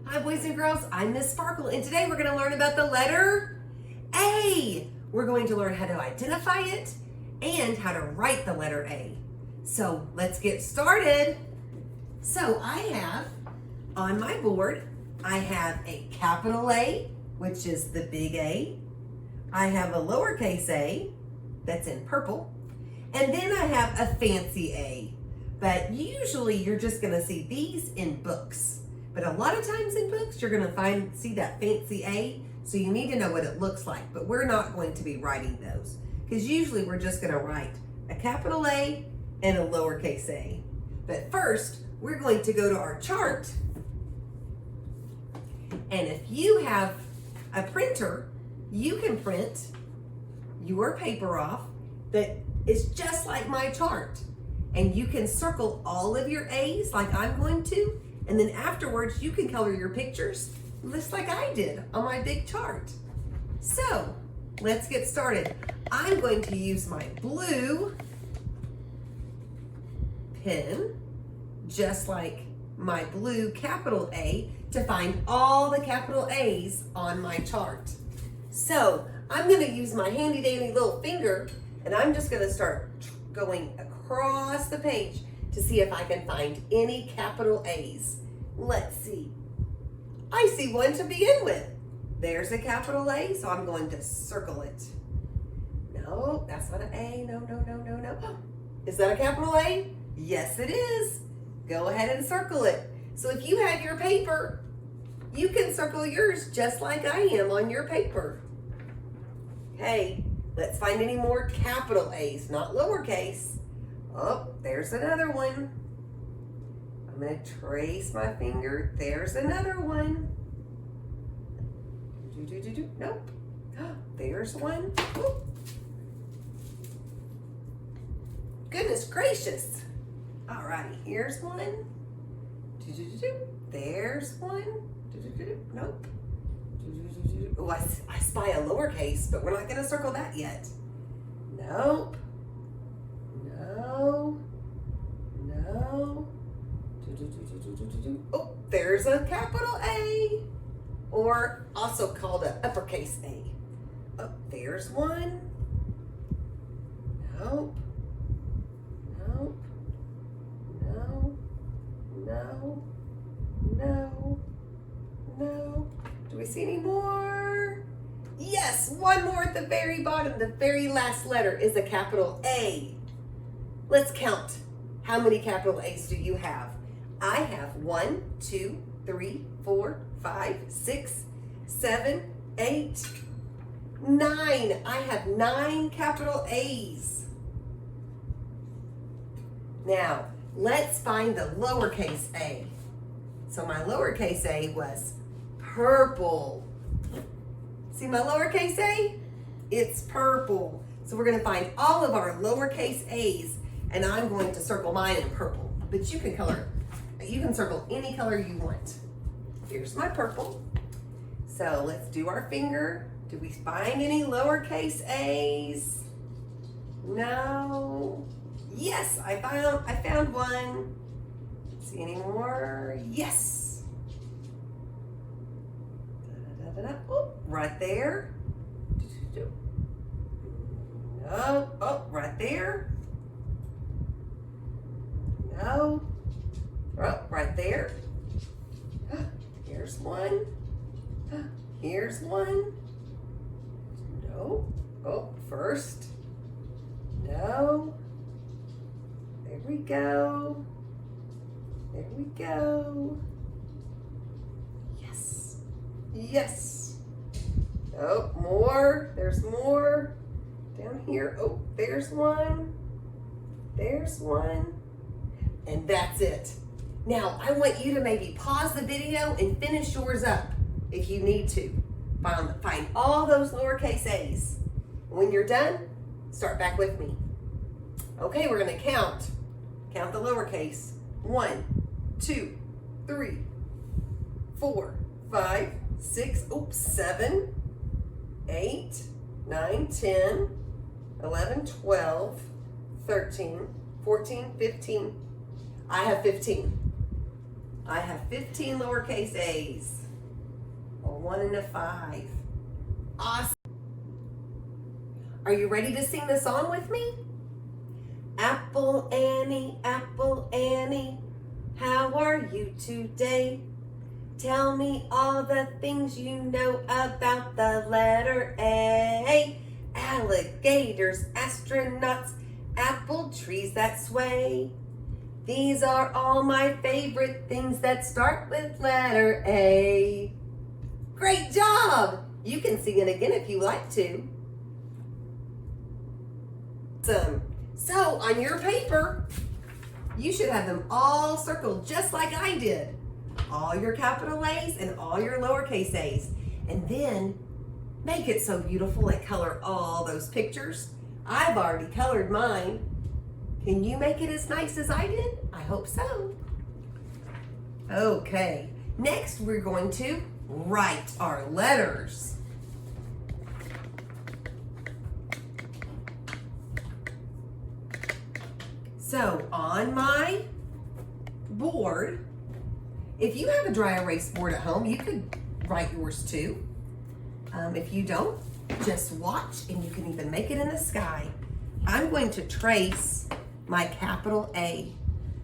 Hi boys and girls, I'm Miss Sparkle and today we're going to learn about the letter A. We're going to learn how to identify it and how to write the letter A. So let's get started. So I have on my board, I have a capital A, which is the big A. I have a lowercase a, that's in purple. And then I have a fancy A. But usually you're just going to see these in books. But a lot of times in books, you're going to see that fancy A, so you need to know what it looks like. But we're not going to be writing those, because usually we're just going to write a capital A and a lowercase a. But first, we're going to go to our chart. And if you have a printer, you can print your paper off that is just like my chart. And you can circle all of your A's like I'm going to. And then afterwards, you can color your pictures just like I did on my big chart. So let's get started. I'm going to use my blue pen, just like my blue capital A, to find all the capital A's on my chart. So I'm going to use my handy dandy little finger, and I'm just going to start going across the page to see if I can find any capital A's. Let's see. I see one to begin with. There's a capital A, so I'm going to circle it. No, that's not an A. No. Is that a capital A? Yes, it is. Go ahead and circle it. So if you had your paper, you can circle yours just like I am on your paper. Okay, let's find any more capital A's, not lowercase. Oh, there's another one. I'm going to trace my finger. There's another one. Nope. There's one. Ooh. Goodness gracious. All right, here's one. There's one. Nope. Oh, I spy a lowercase, but we're not going to circle that yet. Nope. No. Oh, there's a capital A, or also called an uppercase A. Oh, there's one. Nope. No. Do we see any more? Yes, one more at the very bottom. The very last letter is a capital A. Let's count. How many capital A's do you have? I have 1, 2, 3, 4, 5, 6, 7, 8, 9. I have 9 capital A's. Now, let's find the lowercase a. So my lowercase a was purple. See my lowercase a? It's purple. So we're going to find all of our lowercase a's, and I'm going to circle mine in purple. But you can circle any color you want. Here's my purple. So let's do our finger. Do we find any lowercase a's? No. Yes, I found one. See any more? Yes. Oh, right there. No. Oh, right there. No. Oh, right there. Here's one. Here's one. No. Oh, first. No. There we go. There we go. Yes. Yes. Oh, more. There's more. Down here. Oh, there's one. There's one. And that's it. Now, I want you to maybe pause the video and finish yours up if you need to. Find all those lowercase a's. When you're done, start back with me. Okay, we're going to count. Count the lowercase. 1, 2, 3, 4, 5, 6, 7, 8, 9, 10, 11, 12, 13, 14, 15. I have 15. I have 15 lowercase a's. A 1 and a 5. Awesome. Are you ready to sing the song with me? Apple Annie, how are you today? Tell me all the things you know about the letter A. Alligators, astronauts, apple trees that sway. These are all my favorite things that start with letter A. Great job! You can sing it again if you like to. Awesome. So on your paper, you should have them all circled just like I did. All your capital A's and all your lowercase a's. And then make it so beautiful and color all those pictures. I've already colored mine. Can you make it as nice as I did? I hope so. Okay, next we're going to write our letters. So on my board, if you have a dry erase board at home, you could write yours too. If you don't, just watch and you can even make it in the sky. I'm going to trace my capital A.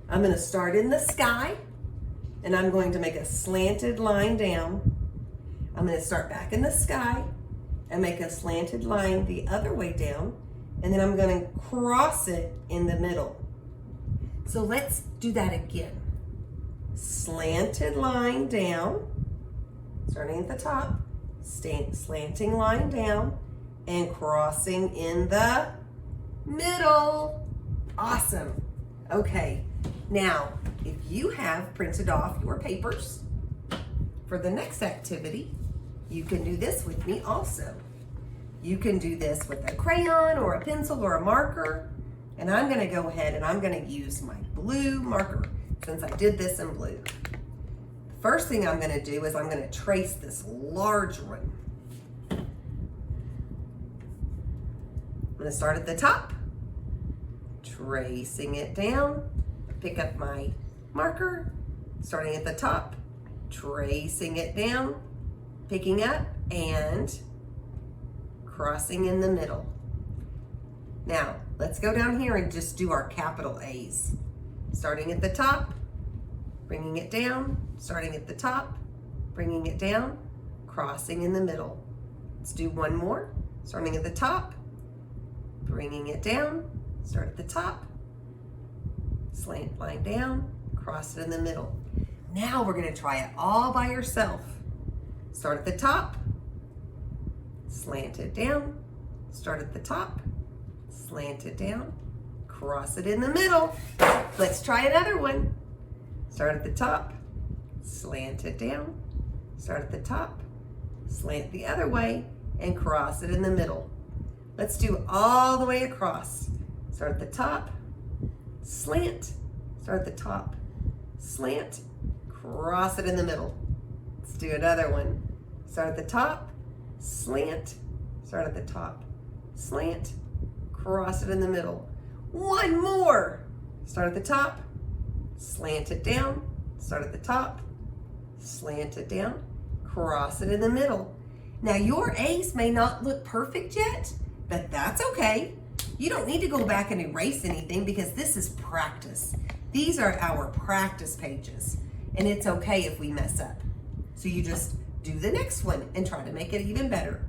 I'm going to start in the sky and I'm going to make a slanted line down. I'm going to start back in the sky and make a slanted line the other way down, and then I'm going to cross it in the middle. So let's do that again. Slanted line down, starting at the top, slanting line down, and crossing in the middle. Awesome. Okay, now if you have printed off your papers for the next activity, you can do this with me also. You can do this with a crayon or a pencil or a marker, and I'm going to go ahead and I'm going to use my blue marker since I did this in blue. The first thing I'm going to do is I'm going to trace this large one. I'm going to start at the top, tracing it down, pick up my marker, starting at the top, tracing it down, picking up, and crossing in the middle. Now, let's go down here and just do our capital A's. Starting at the top, bringing it down, starting at the top, bringing it down, crossing in the middle. Let's do one more. Starting at the top, bringing it down, start at the top, slant line down, cross it in the middle. Now we're going to try it all by yourself. Start at the top, slant it down, start at the top, slant it down, cross it in the middle. Let's try another one. Start at the top, slant it down, start at the top, slant the other way, and cross it in the middle. Let's do all the way across. Start at the top, slant, start at the top, slant, cross it in the middle. Let's do another one. Start at the top, slant, start at the top, slant, cross it in the middle. One more. Start at the top, slant it down, start at the top, slant it down, cross it in the middle. Now your A's may not look perfect yet, but that's okay. You don't need to go back and erase anything because this is practice. These are our practice pages, and it's okay if we mess up. So you just do the next one and try to make it even better.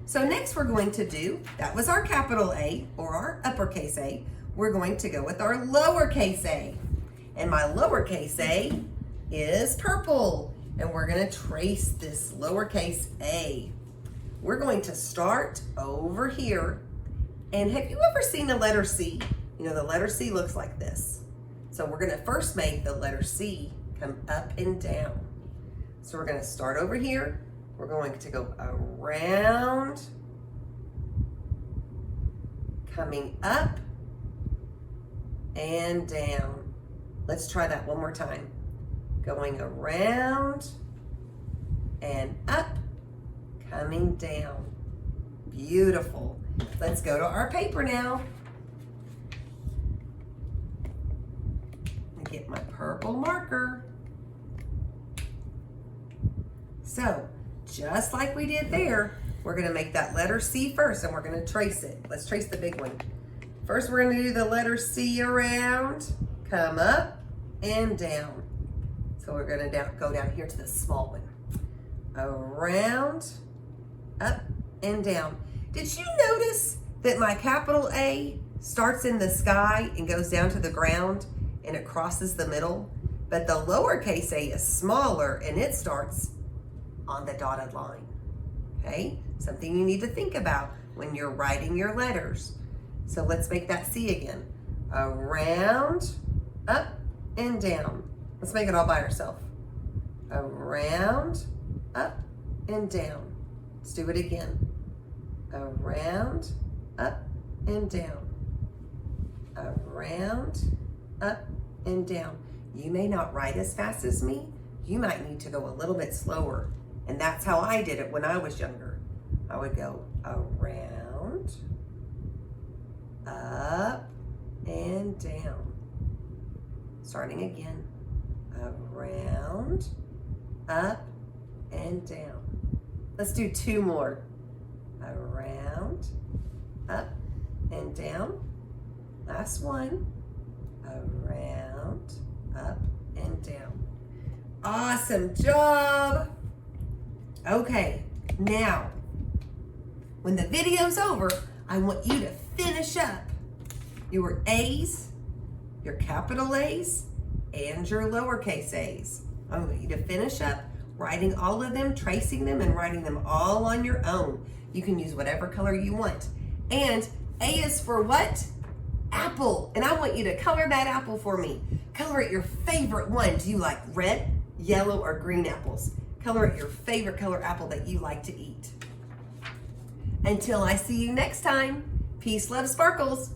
So next we're going to do, that was our capital A or our uppercase A. We're going to go with our lowercase a. And my lowercase a is purple. And we're going to trace this lowercase a. We're going to start over here. And have you ever seen the letter C? You know, the letter C looks like this. So we're going to first make the letter C come up and down. So we're going to start over here. We're going to go around, coming up and down. Let's try that one more time. Going around and up, coming down. Beautiful. Let's go to our paper now. Get my purple marker. So, just like we did there, we're gonna make that letter C first and we're gonna trace it. Let's trace the big one. First, we're gonna do the letter C around, come up and down. So we're gonna go down here to the small one. Around, up and down. Did you notice that my capital A starts in the sky and goes down to the ground and it crosses the middle? But the lowercase a is smaller and it starts on the dotted line. Okay, something you need to think about when you're writing your letters. So let's make that C again. Around, up, and down. Let's make it all by ourselves. Around, up, and down. Let's do it again. Around, up, and down. Around, up, and down. You may not write as fast as me. You might need to go a little bit slower. And that's how I did it when I was younger. I would go around, up, and down. Starting again. Around, up, and down. Let's do 2 more. Around, up, and down. Last one. Around, up, and down. Awesome job. Okay, now, when the video's over, I want you to finish up your A's, your capital A's, and your lowercase a's. I want you to finish up writing all of them, tracing them, and writing them all on your own. You can use whatever color you want. And A is for what? Apple. And I want you to color that apple for me. Color it your favorite one. Do you like red, yellow, or green apples? Color it your favorite color apple that you like to eat. Until I see you next time, peace, love, sparkles.